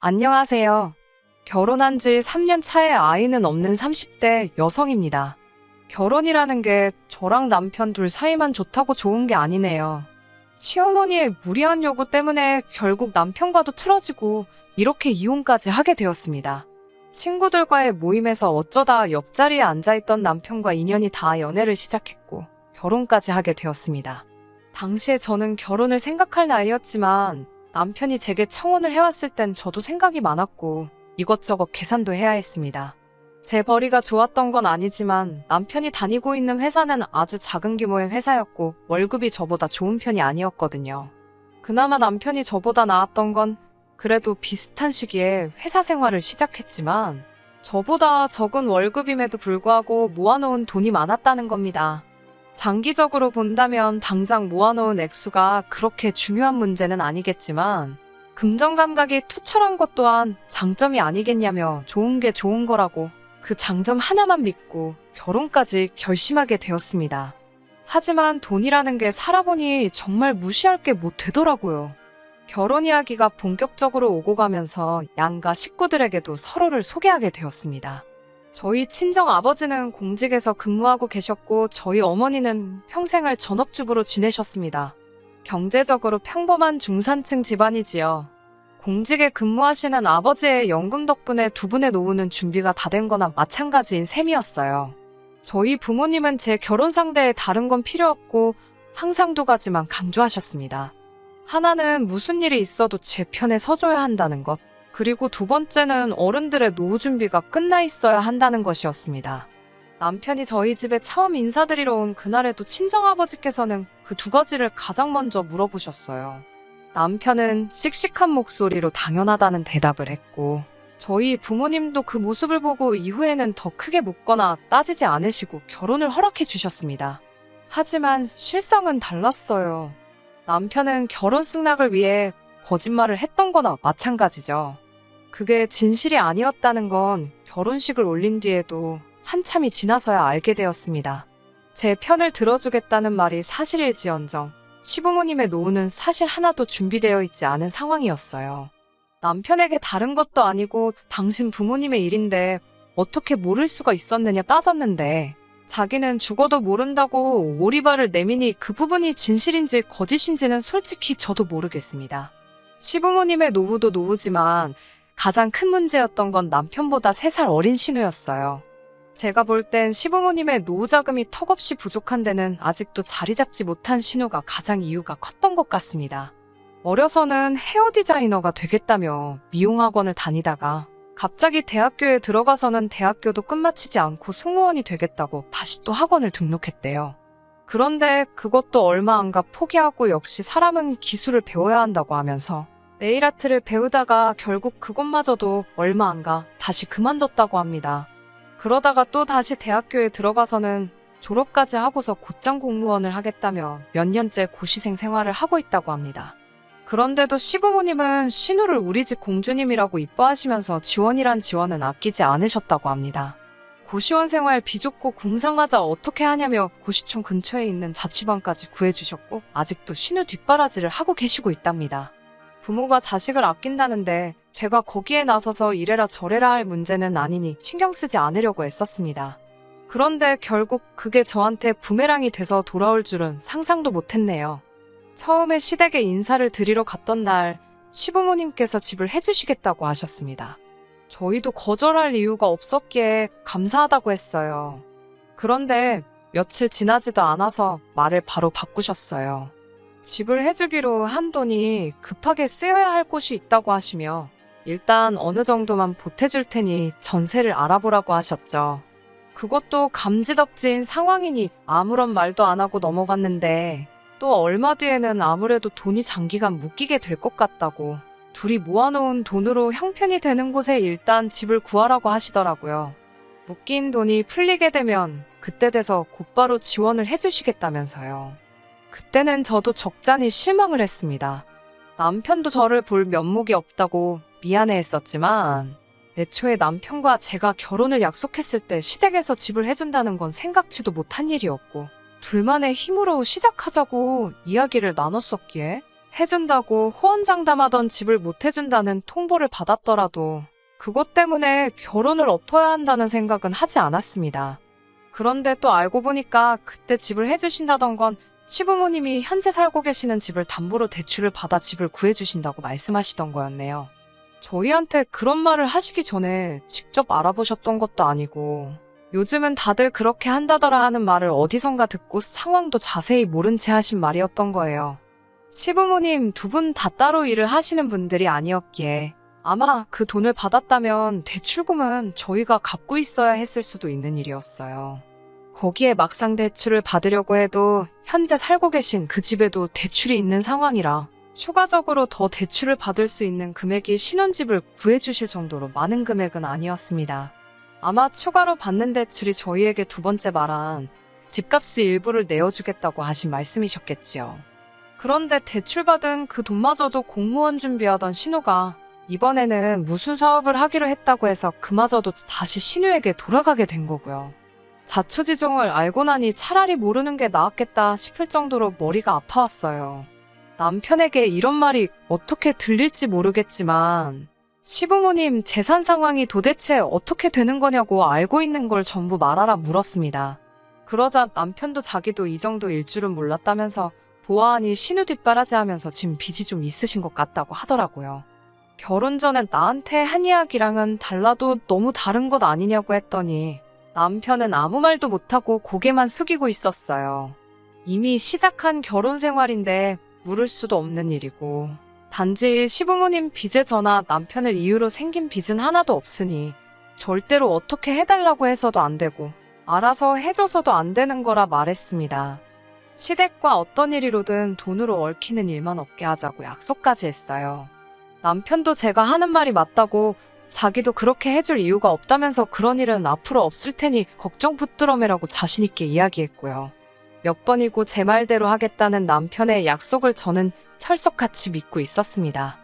안녕하세요. 결혼한 지 3년 차에 아이는 없는 30대 여성입니다. 결혼이라는 게 저랑 남편 둘 사이만 좋다고 좋은 게 아니네요. 시어머니의 무리한 요구 때문에 결국 남편과도 틀어지고 이렇게 이혼까지 하게 되었습니다. 친구들과의 모임에서 어쩌다 옆자리에 앉아있던 남편과 인연이 닿아 연애를 시작했고 결혼까지 하게 되었습니다. 당시에 저는 결혼을 생각할 나이였지만 남편이 제게 청혼을 해왔을 땐 저도 생각이 많았고 이것저것 계산도 해야 했습니다. 제 벌이가 좋았던 건 아니지만 남편이 다니고 있는 회사는 아주 작은 규모의 회사였고 월급이 저보다 좋은 편이 아니었거든요. 그나마 남편이 저보다 나았던 건 그래도 비슷한 시기에 회사 생활을 시작했지만 저보다 적은 월급임에도 불구하고 모아놓은 돈이 많았다는 겁니다. 장기적으로 본다면 당장 모아놓은 액수가 그렇게 중요한 문제는 아니겠지만 금전 감각이 투철한 것 또한 장점이 아니겠냐며 좋은 게 좋은 거라고 그 장점 하나만 믿고 결혼까지 결심하게 되었습니다. 하지만 돈이라는 게 살아보니 정말 무시할 게 못 되더라고요. 결혼 이야기가 본격적으로 오고 가면서 양가 식구들에게도 서로를 소개하게 되었습니다. 저희 친정 아버지는 공직에서 근무하고 계셨고 저희 어머니는 평생을 전업주부로 지내셨습니다. 경제적으로 평범한 중산층 집안이지요. 공직에 근무하시는 아버지의 연금 덕분에 두 분의 노후는 준비가 다 된 거나 마찬가지인 셈이었어요. 저희 부모님은 제 결혼 상대에 다른 건 필요 없고 항상 두 가지만 강조하셨습니다. 하나는 무슨 일이 있어도 제 편에 서줘야 한다는 것. 그리고 두 번째는 어른들의 노후 준비가 끝나 있어야 한다는 것이었습니다. 남편이 저희 집에 처음 인사드리러 온 그날에도 친정아버지께서는 그 두 가지를 가장 먼저 물어보셨어요. 남편은 씩씩한 목소리로 당연하다는 대답을 했고 저희 부모님도 그 모습을 보고 이후에는 더 크게 묻거나 따지지 않으시고 결혼을 허락해 주셨습니다. 하지만 실상은 달랐어요. 남편은 결혼 승낙을 위해 거짓말을 했던 거나 마찬가지죠. 그게 진실이 아니었다는 건 결혼식을 올린 뒤에도 한참이 지나서야 알게 되었습니다. 제 편을 들어주겠다는 말이 사실일지언정 시부모님의 노후는 사실 하나도 준비되어 있지 않은 상황이었어요. 남편에게 다른 것도 아니고 당신 부모님의 일인데 어떻게 모를 수가 있었느냐 따졌는데 자기는 죽어도 모른다고 오리발을 내미니 그 부분이 진실인지 거짓인지는 솔직히 저도 모르겠습니다. 시부모님의 노후도 노후지만 가장 큰 문제였던 건 남편보다 3살 어린 신우였어요. 제가 볼 땐 시부모님의 노후 자금이 턱없이 부족한 데는 아직도 자리 잡지 못한 신우가 가장 이유가 컸던 것 같습니다. 어려서는 헤어 디자이너가 되겠다며 미용학원을 다니다가 갑자기 대학교에 들어가서는 대학교도 끝마치지 않고 승무원이 되겠다고 다시 또 학원을 등록했대요. 그런데 그것도 얼마 안 가 포기하고 역시 사람은 기술을 배워야 한다고 하면서 네일아트를 배우다가 결국 그것마저도 얼마 안 가 다시 그만뒀다고 합니다. 그러다가 또 다시 대학교에 들어가서는 졸업까지 하고서 곧장 공무원을 하겠다며 몇 년째 고시생 생활을 하고 있다고 합니다. 그런데도 시부모님은 신우를 우리 집 공주님이라고 이뻐하시면서 지원이란 지원은 아끼지 않으셨다고 합니다. 고시원 생활 비좁고 궁상하자 어떻게 하냐며 고시촌 근처에 있는 자취방까지 구해주셨고 아직도 신우 뒷바라지를 하고 계시고 있답니다. 부모가 자식을 아낀다는데 제가 거기에 나서서 이래라 저래라 할 문제는 아니니 신경 쓰지 않으려고 애썼습니다. 그런데 결국 그게 저한테 부메랑이 돼서 돌아올 줄은 상상도 못했네요. 처음에 시댁에 인사를 드리러 갔던 날 시부모님께서 집을 해주시겠다고 하셨습니다. 저희도 거절할 이유가 없었기에 감사하다고 했어요. 그런데 며칠 지나지도 않아서 말을 바로 바꾸셨어요. 집을 해주기로 한 돈이 급하게 쓰여야 할 곳이 있다고 하시며 일단 어느 정도만 보태줄 테니 전세를 알아보라고 하셨죠. 그것도 감지덕지인 상황이니 아무런 말도 안 하고 넘어갔는데 또 얼마 뒤에는 아무래도 돈이 장기간 묶이게 될 것 같다고 둘이 모아놓은 돈으로 형편이 되는 곳에 일단 집을 구하라고 하시더라고요. 묶인 돈이 풀리게 되면 그때 돼서 곧바로 지원을 해주시겠다면서요. 그때는 저도 적잖이 실망을 했습니다. 남편도 저를 볼 면목이 없다고 미안해했었지만 애초에 남편과 제가 결혼을 약속했을 때 시댁에서 집을 해준다는 건 생각지도 못한 일이었고 둘만의 힘으로 시작하자고 이야기를 나눴었기에 해준다고 호언장담하던 집을 못 해준다는 통보를 받았더라도 그것 때문에 결혼을 엎어야 한다는 생각은 하지 않았습니다. 그런데 또 알고 보니까 그때 집을 해주신다던 건 시부모님이 현재 살고 계시는 집을 담보로 대출을 받아 집을 구해주신다고 말씀하시던 거였네요. 저희한테 그런 말을 하시기 전에 직접 알아보셨던 것도 아니고 요즘은 다들 그렇게 한다더라 하는 말을 어디선가 듣고 상황도 자세히 모른 채 하신 말이었던 거예요. 시부모님 두 분 다 따로 일을 하시는 분들이 아니었기에 아마 그 돈을 받았다면 대출금은 저희가 갚고 있어야 했을 수도 있는 일이었어요. 거기에 막상 대출을 받으려고 해도 현재 살고 계신 그 집에도 대출이 있는 상황이라 추가적으로 더 대출을 받을 수 있는 금액이 신혼집을 구해주실 정도로 많은 금액은 아니었습니다. 아마 추가로 받는 대출이 저희에게 두 번째 말한 집값의 일부를 내어주겠다고 하신 말씀이셨겠지요. 그런데 대출받은 그 돈마저도 공무원 준비하던 신우가 이번에는 무슨 사업을 하기로 했다고 해서 그마저도 다시 신우에게 돌아가게 된 거고요. 자초지종을 알고 나니 차라리 모르는 게 나았겠다 싶을 정도로 머리가 아파왔어요. 남편에게 이런 말이 어떻게 들릴지 모르겠지만 시부모님 재산 상황이 도대체 어떻게 되는 거냐고 알고 있는 걸 전부 말하라 물었습니다. 그러자 남편도 자기도 이 정도일 줄은 몰랐다면서 보아하니 신우 뒷바라지하면서 지금 빚이 좀 있으신 것 같다고 하더라고요. 결혼 전에 나한테 한 이야기랑은 달라도 너무 다른 것 아니냐고 했더니 남편은 아무 말도 못하고 고개만 숙이고 있었어요. 이미 시작한 결혼 생활인데 물을 수도 없는 일이고 단지 시부모님 빚에 전화 남편을 이유로 생긴 빚은 하나도 없으니 절대로 어떻게 해달라고 해서도 안 되고 알아서 해줘서도 안 되는 거라 말했습니다. 시댁과 어떤 일이로든 돈으로 얽히는 일만 없게 하자고 약속까지 했어요. 남편도 제가 하는 말이 맞다고 자기도 그렇게 해줄 이유가 없다면서 그런 일은 앞으로 없을 테니 걱정 붙들어 매라고 자신있게 이야기했고요. 몇 번이고 제 말대로 하겠다는 남편의 약속을 저는 철석같이 믿고 있었습니다.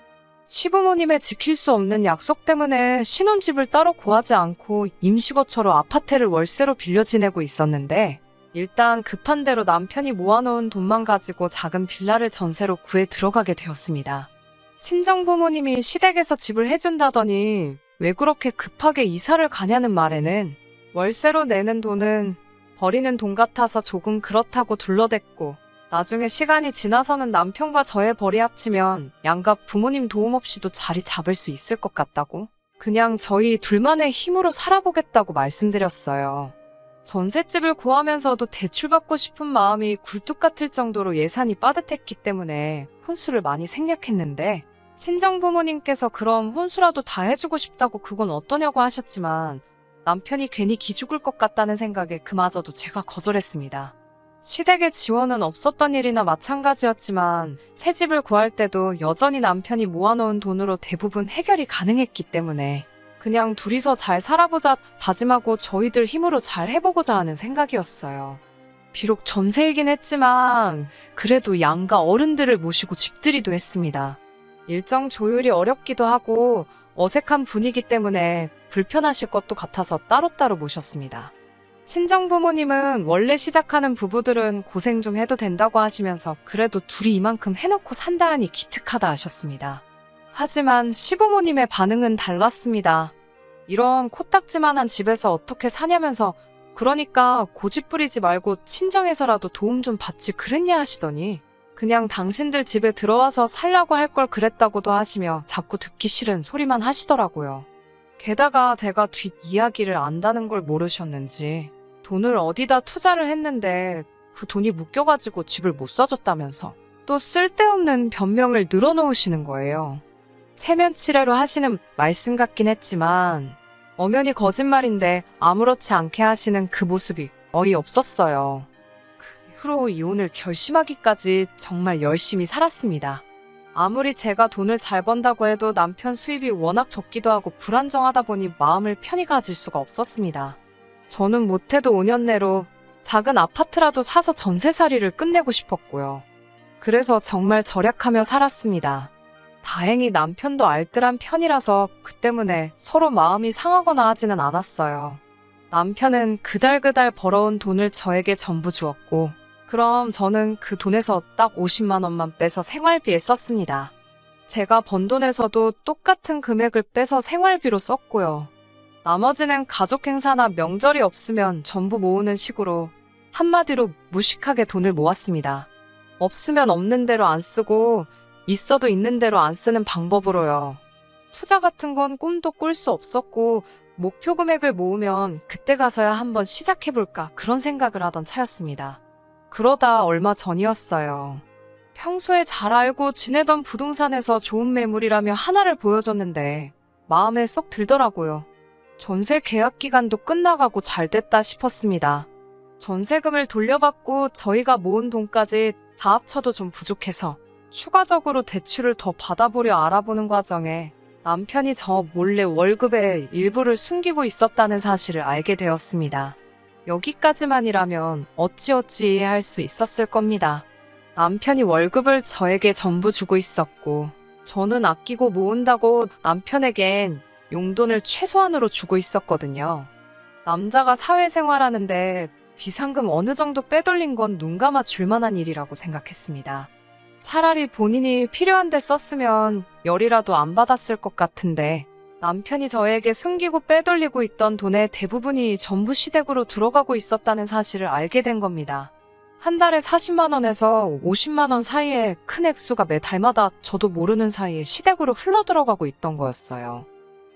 시부모님의 지킬 수 없는 약속 때문에 신혼집을 따로 구하지 않고 임시거처로 아파트를 월세로 빌려 지내고 있었는데 일단 급한 대로 남편이 모아놓은 돈만 가지고 작은 빌라를 전세로 구해 들어가게 되었습니다. 친정부모님이 시댁에서 집을 해준다더니 왜 그렇게 급하게 이사를 가냐는 말에는 월세로 내는 돈은 버리는 돈 같아서 조금 그렇다고 둘러댔고 나중에 시간이 지나서는 남편과 저의 벌이 합치면 양가 부모님 도움 없이도 자리 잡을 수 있을 것 같다고 그냥 저희 둘만의 힘으로 살아보겠다고 말씀드렸어요. 전셋집을 구하면서도 대출받고 싶은 마음이 굴뚝 같을 정도로 예산이 빠듯했기 때문에 혼수를 많이 생략했는데 친정부모님께서 그럼 혼수라도 다 해주고 싶다고 그건 어떠냐고 하셨지만 남편이 괜히 기죽을 것 같다는 생각에 그마저도 제가 거절했습니다. 시댁의 지원은 없었던 일이나 마찬가지였지만 새 집을 구할 때도 여전히 남편이 모아놓은 돈으로 대부분 해결이 가능했기 때문에 그냥 둘이서 잘 살아보자 다짐하고 저희들 힘으로 잘 해보고자 하는 생각이었어요. 비록 전세이긴 했지만 그래도 양가 어른들을 모시고 집들이도 했습니다. 일정 조율이 어렵기도 하고 어색한 분위기 때문에 불편하실 것도 같아서 따로따로 모셨습니다. 친정부모님은 원래 시작하는 부부들은 고생 좀 해도 된다고 하시면서 그래도 둘이 이만큼 해놓고 산다 하니 기특하다 하셨습니다. 하지만 시부모님의 반응은 달랐습니다. 이런 코딱지만한 집에서 어떻게 사냐면서 그러니까 고집 부리지 말고 친정에서라도 도움 좀 받지 그랬냐 하시더니 그냥 당신들 집에 들어와서 살라고 할 걸 그랬다고도 하시며 자꾸 듣기 싫은 소리만 하시더라고요. 게다가 제가 뒷이야기를 안다는 걸 모르셨는지 돈을 어디다 투자를 했는데 그 돈이 묶여가지고 집을 못 사줬다면서 또 쓸데없는 변명을 늘어놓으시는 거예요. 체면치레로 하시는 말씀 같긴 했지만 엄연히 거짓말인데 아무렇지 않게 하시는 그 모습이 어이없었어요. 그 이후로 이혼을 결심하기까지 정말 열심히 살았습니다. 아무리 제가 돈을 잘 번다고 해도 남편 수입이 워낙 적기도 하고 불안정하다 보니 마음을 편히 가질 수가 없었습니다. 저는 못해도 5년 내로 작은 아파트라도 사서 전세살이를 끝내고 싶었고요. 그래서 정말 절약하며 살았습니다. 다행히 남편도 알뜰한 편이라서 그 때문에 서로 마음이 상하거나 하지는 않았어요. 남편은 그달그달 벌어온 돈을 저에게 전부 주었고 그럼 저는 그 돈에서 딱 50만 원만 빼서 생활비에 썼습니다. 제가 번 돈에서도 똑같은 금액을 빼서 생활비로 썼고요. 나머지는 가족 행사나 명절이 없으면 전부 모으는 식으로 한마디로 무식하게 돈을 모았습니다. 없으면 없는 대로 안 쓰고 있어도 있는 대로 안 쓰는 방법으로요. 투자 같은 건 꿈도 꿀 수 없었고 목표 금액을 모으면 그때 가서야 한번 시작해볼까 그런 생각을 하던 차였습니다. 그러다 얼마 전이었어요. 평소에 잘 알고 지내던 부동산에서 좋은 매물이라며 하나를 보여줬는데 마음에 쏙 들더라고요. 전세 계약 기간도 끝나가고 잘 됐다 싶었습니다. 전세금을 돌려받고 저희가 모은 돈까지 다 합쳐도 좀 부족해서 추가적으로 대출을 더 받아보려 알아보는 과정에 남편이 저 몰래 월급의 일부를 숨기고 있었다는 사실을 알게 되었습니다. 여기까지만이라면 어찌어찌 이해할 수 있었을 겁니다. 남편이 월급을 저에게 전부 주고 있었고 저는 아끼고 모은다고 남편에겐 용돈을 최소한으로 주고 있었거든요. 남자가 사회생활하는데 비상금 어느 정도 빼돌린 건 눈 감아 줄 만한 일이라고 생각했습니다. 차라리 본인이 필요한데 썼으면 열이라도 안 받았을 것 같은데 남편이 저에게 숨기고 빼돌리고 있던 돈의 대부분이 전부 시댁으로 들어가고 있었다는 사실을 알게 된 겁니다. 한 달에 40만 원에서 50만 원 사이에 큰 액수가 매 달마다 저도 모르는 사이에 시댁으로 흘러들어가고 있던 거였어요.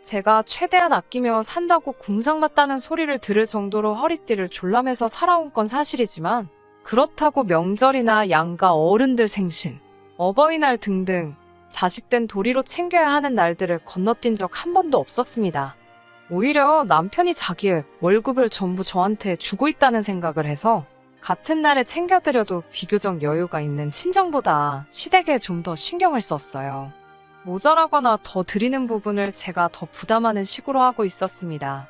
제가 최대한 아끼며 산다고 궁상맞다는 소리를 들을 정도로 허리띠를 졸라매서 살아온 건 사실이지만 그렇다고 명절이나 양가 어른들 생신, 어버이날 등등 자식된 도리로 챙겨야 하는 날들을 건너뛴 적 한 번도 없었습니다. 오히려 남편이 자기의 월급을 전부 저한테 주고 있다는 생각을 해서 같은 날에 챙겨드려도 비교적 여유가 있는 친정보다 시댁에 좀 더 신경을 썼어요. 모자라거나 더 드리는 부분을 제가 더 부담하는 식으로 하고 있었습니다.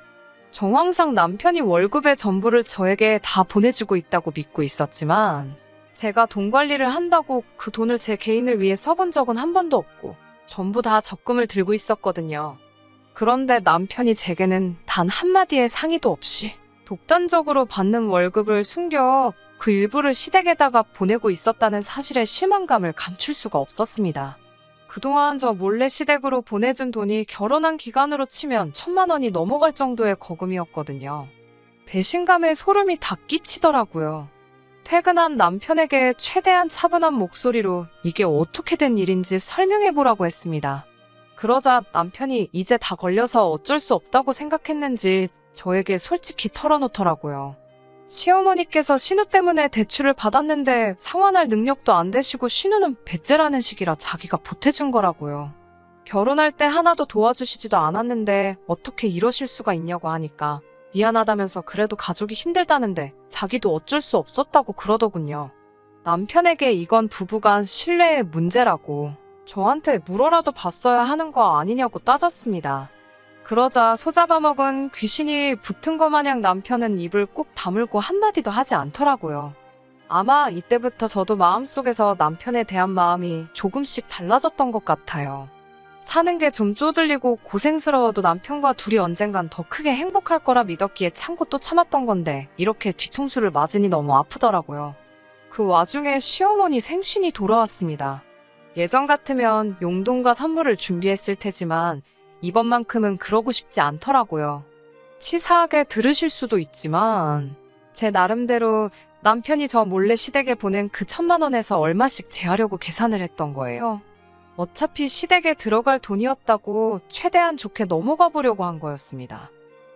정황상 남편이 월급의 전부를 저에게 다 보내주고 있다고 믿고 있었지만 제가 돈 관리를 한다고 그 돈을 제 개인을 위해 써본 적은 한 번도 없고 전부 다 적금을 들고 있었거든요. 그런데 남편이 제게는 단 한마디의 상의도 없이 독단적으로 받는 월급을 숨겨 그 일부를 시댁에다가 보내고 있었다는 사실에 실망감을 감출 수가 없었습니다. 그동안 저 몰래 시댁으로 보내준 돈이 결혼한 기간으로 치면 1,000만 원이 넘어갈 정도의 거금이었거든요. 배신감에 소름이 다 끼치더라고요. 퇴근한 남편에게 최대한 차분한 목소리로 이게 어떻게 된 일인지 설명해보라고 했습니다. 그러자 남편이 이제 다 걸려서 어쩔 수 없다고 생각했는지 저에게 솔직히 털어놓더라고요. 시어머니께서 신우 때문에 대출을 받았는데 상환할 능력도 안 되시고 신우는 배째라는 식이라 자기가 보태준 거라고요. 결혼할 때 하나도 도와주시지도 않았는데 어떻게 이러실 수가 있냐고 하니까 미안하다면서 그래도 가족이 힘들다는데 자기도 어쩔 수 없었다고 그러더군요. 남편에게 이건 부부간 신뢰의 문제라고 저한테 물어라도 봤어야 하는 거 아니냐고 따졌습니다. 그러자 소잡아먹은 귀신이 붙은 것 마냥 남편은 입을 꾹 다물고 한마디도 하지 않더라고요. 아마 이때부터 저도 마음속에서 남편에 대한 마음이 조금씩 달라졌던 것 같아요. 사는 게 좀 쪼들리고 고생스러워도 남편과 둘이 언젠간 더 크게 행복할 거라 믿었기에 참고 또 참았던 건데 이렇게 뒤통수를 맞으니 너무 아프더라고요. 그 와중에 시어머니 생신이 돌아왔습니다. 예전 같으면 용돈과 선물을 준비했을 테지만 이번만큼은 그러고 싶지 않더라고요. 치사하게 들으실 수도 있지만 제 나름대로 남편이 저 몰래 시댁에 보낸 그 1,000만 원에서 얼마씩 제하려고 계산을 했던 거예요. 어차피 시댁에 들어갈 돈이었다고 최대한 좋게 넘어가 보려고 한 거였습니다.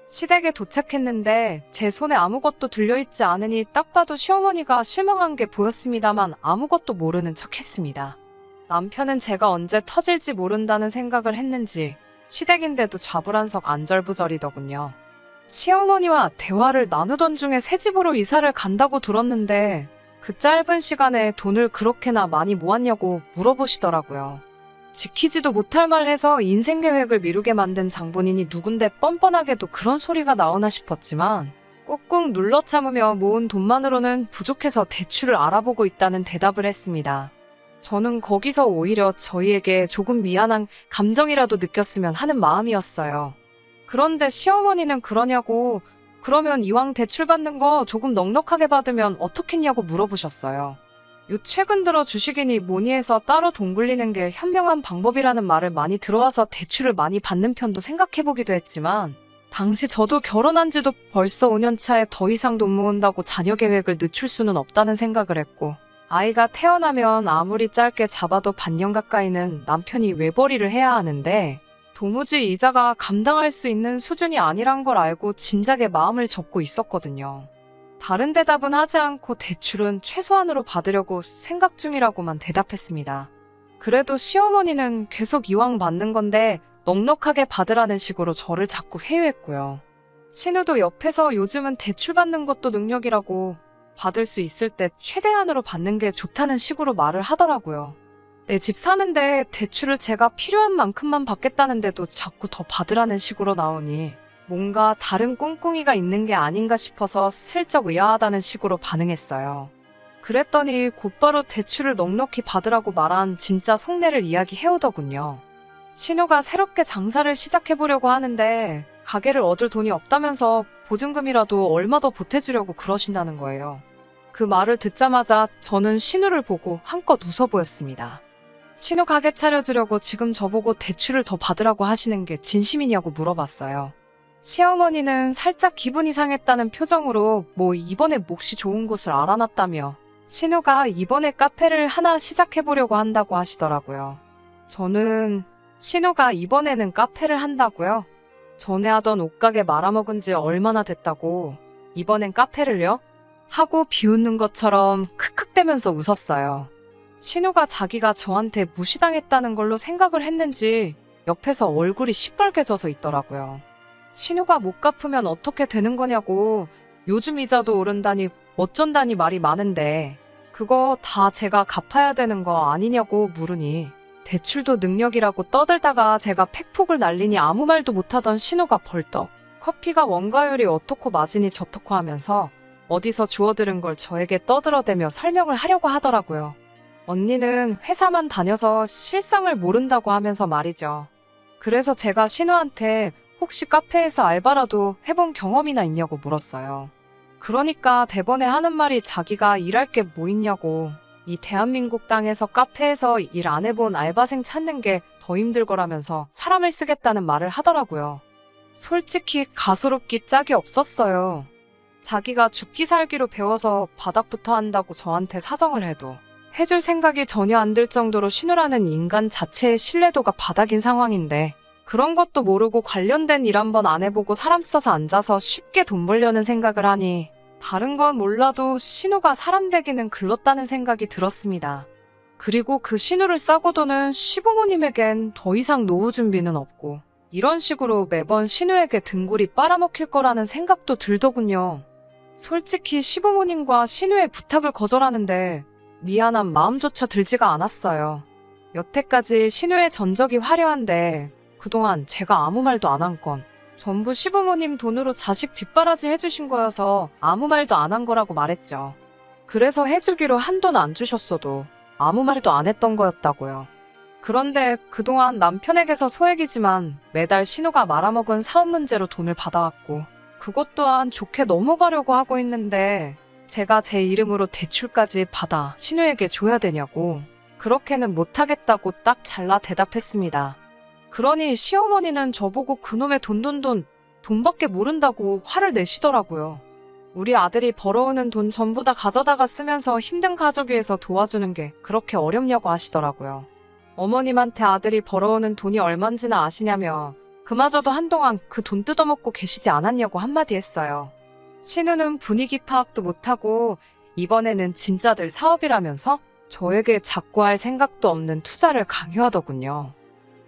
시댁에 도착했는데 제 손에 아무것도 들려있지 않으니 딱 봐도 시어머니가 실망한 게 보였습니다만 아무것도 모르는 척 했습니다. 남편은 제가 언제 터질지 모른다는 생각을 했는지 시댁인데도 좌불안석 안절부절이더군요. 시어머니와 대화를 나누던 중에 새 집으로 이사를 간다고 들었는데 그 짧은 시간에 돈을 그렇게나 많이 모았냐고 물어보시더라고요. 지키지도 못할 말 해서 인생 계획을 미루게 만든 장본인이 누군데 뻔뻔하게도 그런 소리가 나오나 싶었지만 꾹꾹 눌러 참으며 모은 돈만으로는 부족해서 대출을 알아보고 있다는 대답을 했습니다. 저는 거기서 오히려 저희에게 조금 미안한 감정이라도 느꼈으면 하는 마음이었어요. 그런데 시어머니는 그러냐고 그러면 이왕 대출 받는 거 조금 넉넉하게 받으면 어떻겠냐고 물어보셨어요. 요 최근 들어 주식이니 뭐니 해서 따로 돈 굴리는 게 현명한 방법이라는 말을 많이 들어와서 대출을 많이 받는 편도 생각해보기도 했지만 당시 저도 결혼한 지도 벌써 5년 차에 더 이상 돈 모은다고 자녀 계획을 늦출 수는 없다는 생각을 했고 아이가 태어나면 아무리 짧게 잡아도 반년 가까이는 남편이 외벌이를 해야 하는데 도무지 이자가 감당할 수 있는 수준이 아니란 걸 알고 진작에 마음을 접고 있었거든요. 다른 대답은 하지 않고 대출은 최소한으로 받으려고 생각 중이라고만 대답했습니다. 그래도 시어머니는 계속 이왕 받는 건데 넉넉하게 받으라는 식으로 저를 자꾸 회유했고요. 신우도 옆에서 요즘은 대출 받는 것도 능력이라고 받을 수 있을 때 최대한으로 받는 게 좋다는 식으로 말을 하더라고요. 내 집 사는데 대출을 제가 필요한 만큼만 받겠다는데도 자꾸 더 받으라는 식으로 나오니 뭔가 다른 꿍꿍이가 있는 게 아닌가 싶어서 슬쩍 의아하다는 식으로 반응했어요. 그랬더니 곧바로 대출을 넉넉히 받으라고 말한 진짜 속내를 이야기해오더군요. 신우가 새롭게 장사를 시작해보려고 하는데 가게를 얻을 돈이 없다면서 보증금이라도 얼마 더 보태주려고 그러신다는 거예요. 그 말을 듣자마자 저는 신우를 보고 한껏 웃어 보였습니다. 신우 가게 차려주려고 지금 저보고 대출을 더 받으라고 하시는 게 진심이냐고 물어봤어요. 시어머니는 살짝 기분이 상했다는 표정으로 뭐 이번에 몫이 좋은 곳을 알아놨다며 신우가 이번에 카페를 하나 시작해보려고 한다고 하시더라고요. 저는 신우가 이번에는 카페를 한다고요? 전에 하던 옷가게 말아먹은 지 얼마나 됐다고 이번엔 카페를요? 하고 비웃는 것처럼 크크대면서 웃었어요. 신우가 자기가 저한테 무시당했다는 걸로 생각을 했는지 옆에서 얼굴이 시뻘개져서 있더라고요. 신우가 못 갚으면 어떻게 되는 거냐고 요즘 이자도 오른다니 어쩐다니 말이 많은데 그거 다 제가 갚아야 되는 거 아니냐고 물으니 대출도 능력이라고 떠들다가 제가 팩폭을 날리니 아무 말도 못하던 신우가 벌떡 커피가 원가율이 어떻고 마진이 저떻고 하면서 어디서 주워들은 걸 저에게 떠들어대며 설명을 하려고 하더라고요. 언니는 회사만 다녀서 실상을 모른다고 하면서 말이죠. 그래서 제가 신우한테 혹시 카페에서 알바라도 해본 경험이나 있냐고 물었어요. 그러니까 대번에 하는 말이 자기가 일할 게 뭐 있냐고 이 대한민국 땅에서 카페에서 일 안 해본 알바생 찾는 게 더 힘들 거라면서 사람을 쓰겠다는 말을 하더라고요. 솔직히 가소롭기 짝이 없었어요. 자기가 죽기 살기로 배워서 바닥부터 한다고 저한테 사정을 해도 해줄 생각이 전혀 안 들 정도로 신우라는 인간 자체의 신뢰도가 바닥인 상황인데 그런 것도 모르고 관련된 일 한번 안 해보고 사람 써서 앉아서 쉽게 돈 벌려는 생각을 하니 다른 건 몰라도 신우가 사람 되기는 글렀다는 생각이 들었습니다. 그리고 그 신우를 싸고 도는 시부모님에겐 더 이상 노후 준비는 없고 이런 식으로 매번 신우에게 등골이 빨아먹힐 거라는 생각도 들더군요. 솔직히 시부모님과 신우의 부탁을 거절하는데 미안한 마음조차 들지가 않았어요. 여태까지 신우의 전적이 화려한데 그동안 제가 아무 말도 안 한 건 전부 시부모님 돈으로 자식 뒷바라지 해주신 거여서 아무 말도 안 한 거라고 말했죠. 그래서 해주기로 한돈 안 주셨어도 아무 말도 안 했던 거였다고요. 그런데 그동안 남편에게서 소액이지만 매달 신우가 말아먹은 사업 문제로 돈을 받아왔고 그것 또한 좋게 넘어가려고 하고 있는데 제가 제 이름으로 대출까지 받아 신우에게 줘야 되냐고 그렇게는 못하겠다고 딱 잘라 대답했습니다. 그러니 시어머니는 저보고 그놈의 돈밖에 모른다고 화를 내시더라고요. 우리 아들이 벌어오는 돈 전부 다 가져다가 쓰면서 힘든 가족 위해서 도와주는 게 그렇게 어렵냐고 하시더라고요. 어머님한테 아들이 벌어오는 돈이 얼만지나 아시냐며 그마저도 한동안 그 돈 뜯어먹고 계시지 않았냐고 한마디 했어요. 신우는 분위기 파악도 못하고 이번에는 진짜들 사업이라면서 저에게 자꾸 할 생각도 없는 투자를 강요하더군요.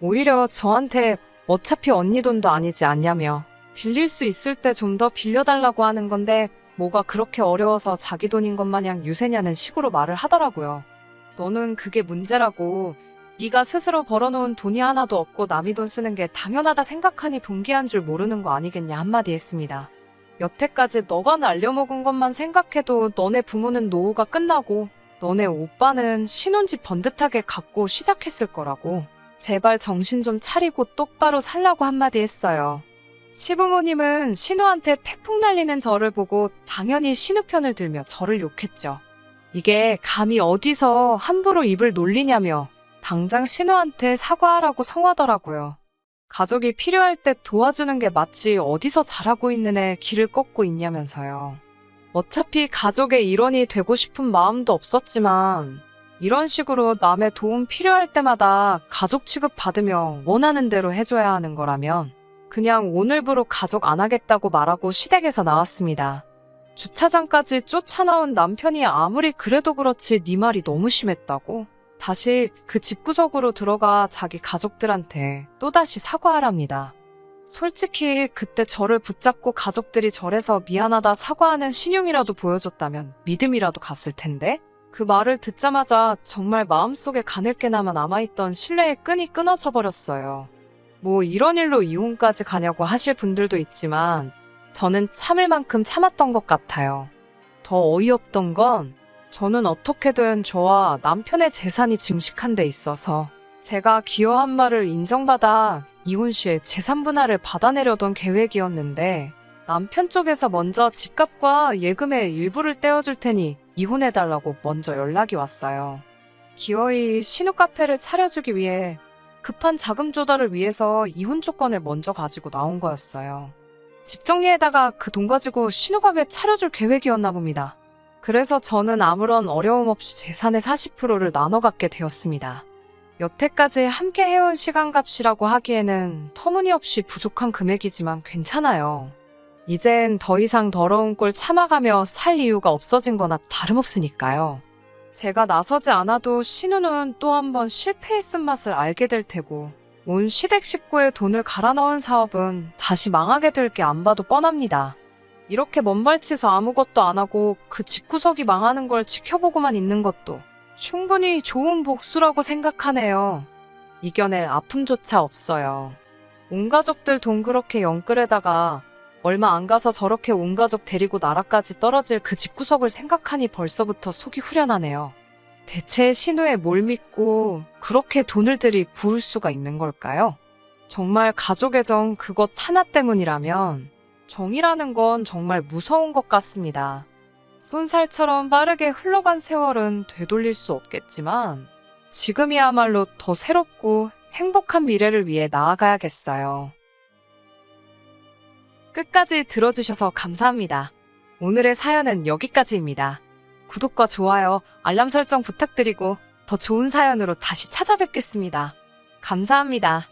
오히려 저한테 어차피 언니 돈도 아니지 않냐며 빌릴 수 있을 때 좀 더 빌려달라고 하는 건데 뭐가 그렇게 어려워서 자기 돈인 것 마냥 유세냐는 식으로 말을 하더라고요. 너는 그게 문제라고 네가 스스로 벌어놓은 돈이 하나도 없고 남이 돈 쓰는 게 당연하다 생각하니 동기한 줄 모르는 거 아니겠냐 한마디 했습니다. 여태까지 너가 날려먹은 것만 생각해도 너네 부모는 노후가 끝나고 너네 오빠는 신혼집 번듯하게 갖고 시작했을 거라고. 제발 정신 좀 차리고 똑바로 살라고 한마디 했어요. 시부모님은 신우한테 팩폭 날리는 저를 보고 당연히 신우 편을 들며 저를 욕했죠. 이게 감히 어디서 함부로 입을 놀리냐며 당장 신우한테 사과하라고 성하더라고요. 가족이 필요할 때 도와주는 게 맞지 어디서 잘하고 있는 애 길을 꺾고 있냐면서요. 어차피 가족의 일원이 되고 싶은 마음도 없었지만 이런 식으로 남의 도움 필요할 때마다 가족 취급 받으며 원하는 대로 해줘야 하는 거라면 그냥 오늘부로 가족 안 하겠다고 말하고 시댁에서 나왔습니다. 주차장까지 쫓아나온 남편이 아무리 그래도 그렇지 네 말이 너무 심했다고 다시 그 집구석으로 들어가 자기 가족들한테 또다시 사과하랍니다. 솔직히 그때 저를 붙잡고 가족들이 절에서 미안하다 사과하는 신용이라도 보여줬다면 믿음이라도 갔을 텐데 그 말을 듣자마자 정말 마음속에 가늘게나마 남아있던 신뢰의 끈이 끊어져 버렸어요. 뭐 이런 일로 이혼까지 가냐고 하실 분들도 있지만 저는 참을 만큼 참았던 것 같아요. 더 어이없던 건 저는 어떻게든 저와 남편의 재산이 증식한 데 있어서 제가 기여한 바를 인정받아 이혼 시에 재산 분할을 받아내려던 계획이었는데 남편 쪽에서 먼저 집값과 예금의 일부를 떼어줄 테니 이혼해달라고 먼저 연락이 왔어요. 기어이 신우 카페를 차려주기 위해 급한 자금 조달을 위해서 이혼 조건을 먼저 가지고 나온 거였어요. 집 정리에다가 그 돈 가지고 신우 가게 차려줄 계획이었나 봅니다. 그래서 저는 아무런 어려움 없이 재산의 40%를 나눠 갖게 되었습니다. 여태까지 함께 해온 시간값이라고 하기에는 터무니없이 부족한 금액이지만 괜찮아요. 이젠 더 이상 더러운 꼴 참아가며 살 이유가 없어진 거나 다름없으니까요. 제가 나서지 않아도 신우는 또 한 번 실패했은 맛을 알게 될 테고 온 시댁 식구의 돈을 갈아 넣은 사업은 다시 망하게 될 게 안 봐도 뻔합니다. 이렇게 먼발치서 아무것도 안 하고 그 집구석이 망하는 걸 지켜보고만 있는 것도 충분히 좋은 복수라고 생각하네요. 이겨낼 아픔조차 없어요. 온 가족들 돈 그렇게 영끌에다가 얼마 안 가서 저렇게 온 가족 데리고 나라까지 떨어질 그 집구석을 생각하니 벌써부터 속이 후련하네요. 대체 신우에 뭘 믿고 그렇게 돈을 들이 부을 수가 있는 걸까요? 정말 가족의 정 그것 하나 때문이라면 정이라는 건 정말 무서운 것 같습니다. 쏜살처럼 빠르게 흘러간 세월은 되돌릴 수 없겠지만 지금이야말로 더 새롭고 행복한 미래를 위해 나아가야겠어요. 끝까지 들어주셔서 감사합니다. 오늘의 사연은 여기까지입니다. 구독과 좋아요, 알람 설정 부탁드리고 더 좋은 사연으로 다시 찾아뵙겠습니다. 감사합니다.